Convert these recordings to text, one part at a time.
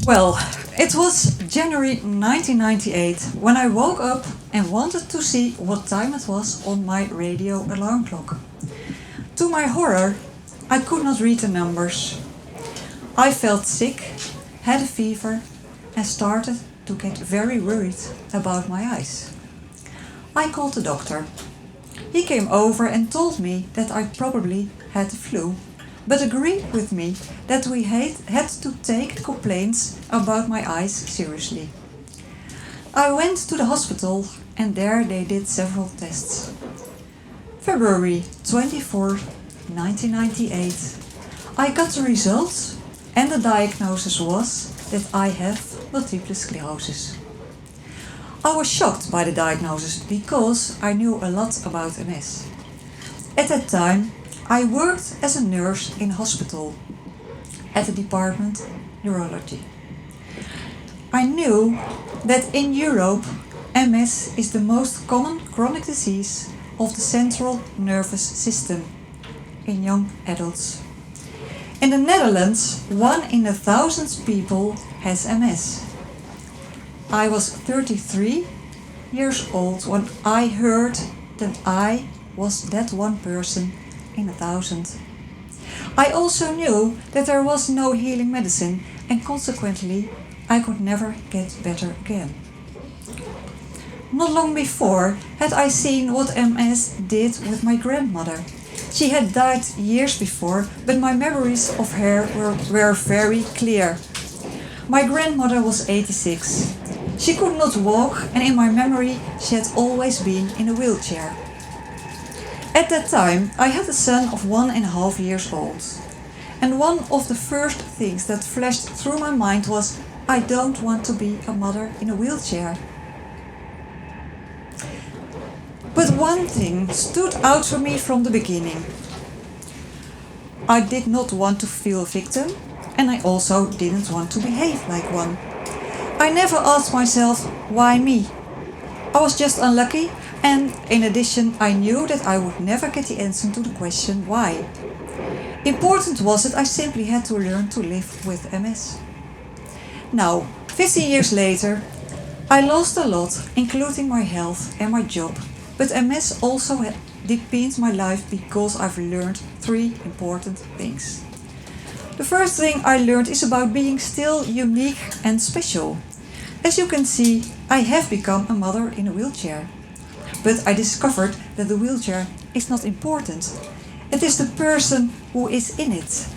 Well, it was January 1998 when I woke up and wanted to see what time it was on my radio alarm clock. To my horror, I could not read the numbers. I felt sick, had a fever, and started to get very worried about my eyes. I called the doctor. He came over and told me that I probably had the flu, but agreed with me that we had to take complaints about my eyes seriously. I went to the hospital and there they did several tests. February 24, 1998, I got the results and the diagnosis was that I have multiple sclerosis. I was shocked by the diagnosis because I knew a lot about MS. At that time, I worked as a nurse in a hospital at the department neurology. I knew that in Europe, MS is the most common chronic disease of the central nervous system in young adults. In the Netherlands, 1 in 1,000 people has MS. I was 33 years old when I heard that I was that one person in 1,000. I also knew that there was no healing medicine and consequently I could never get better again. Not long before had I seen what MS did with my grandmother. She had died years before, but my memories of her were very clear. My grandmother was 86. She could not walk and in my memory she had always been in a wheelchair. At that time I had a son of 1.5 years old. And one of the first things that flashed through my mind was, I don't want to be a mother in a wheelchair. But one thing stood out for me from the beginning. I did not want to feel a victim and I also didn't want to behave like one. I never asked myself, why me? I was just unlucky and in addition I knew that I would never get the answer to the question why. Important was that I simply had to learn to live with MS. Now, 15 years later, I lost a lot, including my health and my job, but MS also deepens my life because I've learned 3 important things. The first thing I learned is about being still unique and special. As you can see, I have become a mother in a wheelchair. But I discovered that the wheelchair is not important. It is the person who is in it.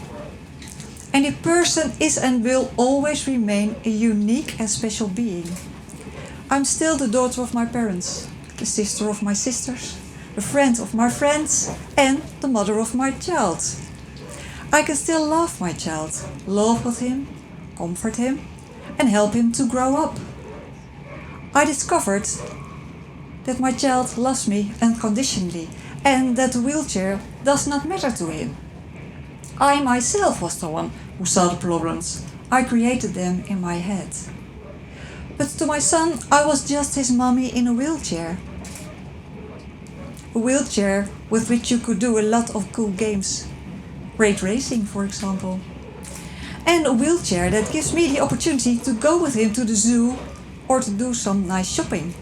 And the person is and will always remain a unique and special being. I'm still the daughter of my parents, the sister of my sisters, the friend of my friends, and the mother of my child. I can still love my child, laugh with him, comfort him, and help him to grow up. I discovered that my child loves me unconditionally and that the wheelchair does not matter to him. I myself was the one who saw the problems. I created them in my head. But to my son, I was just his mommy in a wheelchair. A wheelchair with which you could do a lot of cool games. Great racing, for example. And a wheelchair that gives me the opportunity to go with him to the zoo or to do some nice shopping.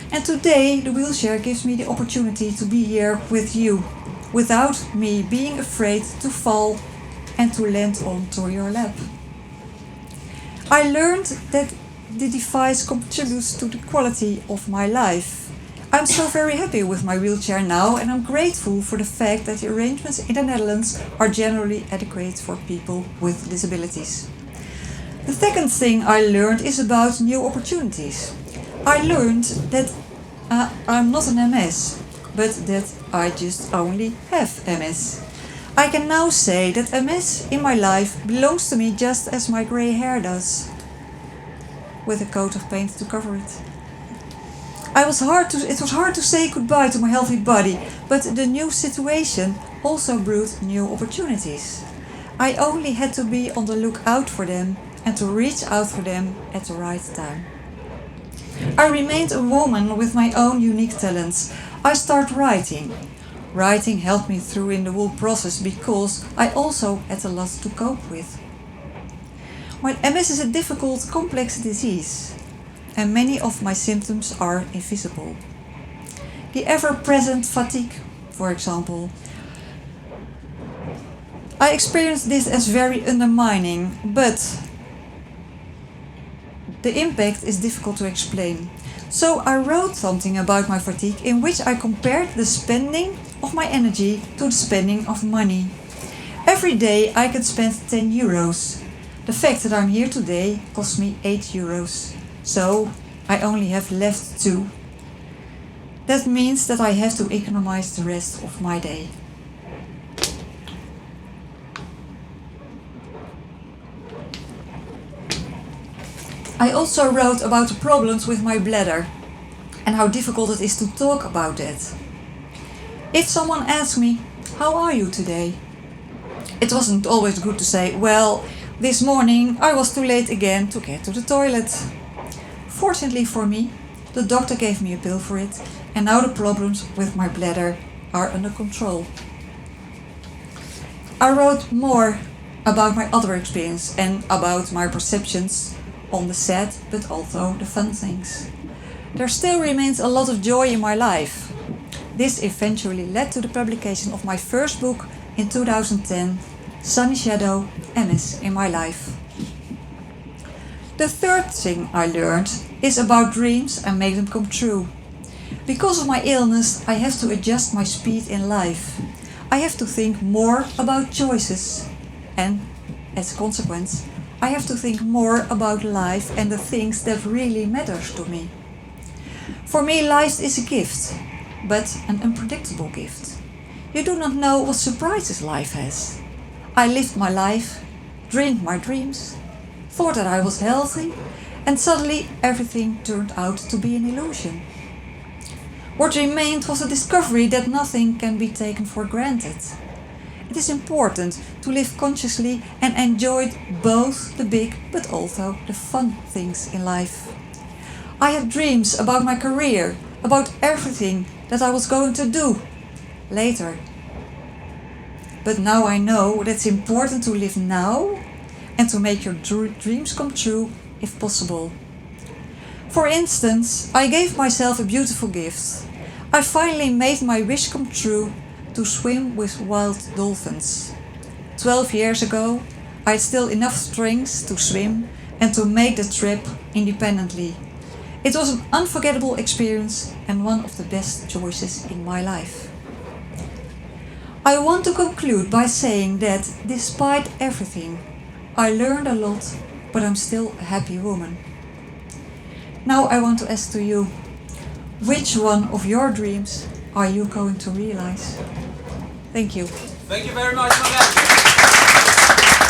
And today the wheelchair gives me the opportunity to be here with you, without me being afraid to fall and to land onto your lap. I learned that the device contributes to the quality of my life. I'm so very happy with my wheelchair now and I'm grateful for the fact that the arrangements in the Netherlands are generally adequate for people with disabilities. The second thing I learned is about new opportunities. I learned that I'm not an MS, but that I just only have MS. I can now say that MS in my life belongs to me just as my grey hair does, with a coat of paint to cover it. It was hard to say goodbye to my healthy body, but the new situation also brought new opportunities. I only had to be on the lookout for them and to reach out for them at the right time. I remained a woman with my own unique talents. I started writing. Writing helped me through in the whole process because I also had a lot to cope with. My MS is a difficult, complex disease, and many of my symptoms are invisible. The ever-present fatigue, for example. I experience this as very undermining, but the impact is difficult to explain. So I wrote something about my fatigue in which I compared the spending of my energy to the spending of money. Every day I can spend 10 euros. The fact that I'm here today cost me 8 euros. So I only have left 2. That means that I have to economize the rest of my day. I also wrote about the problems with my bladder and how difficult it is to talk about it. If someone asks me, "How are you today?" it wasn't always good to say, "Well, this morning I was too late again to get to the toilet." Fortunately for me, the doctor gave me a pill for it, and now the problems with my bladder are under control. I wrote more about my other experience and about my perceptions on the sad but also the fun things. There still remains a lot of joy in my life. This eventually led to the publication of my first book in 2010, Sunny Shadow, MS in My Life. The third thing I learned is about dreams and make them come true. Because of my illness, I have to adjust my speed in life. I have to think more about choices, and as a consequence, I have to think more about life and the things that really matters to me. For me, life is a gift, but an unpredictable gift. You do not know what surprises life has. I lived my life, dreamed my dreams, thought that I was healthy, and suddenly everything turned out to be an illusion. What remained was a discovery that nothing can be taken for granted. It is important to live consciously and enjoy both the big but also the fun things in life. I had dreams about my career, about everything that I was going to do later. But now I know that it's important to live now and to make your dreams come true if possible. For instance, I gave myself a beautiful gift. I finally made my wish come true to swim with wild dolphins. 12 years ago, I had still enough strength to swim and to make the trip independently. It was an unforgettable experience and one of the best choices in my life. I want to conclude by saying that despite everything, I learned a lot, but I'm still a happy woman. Now I want to ask to you, which one of your dreams are you going to realize? Thank you. Thank you very much, Marijke.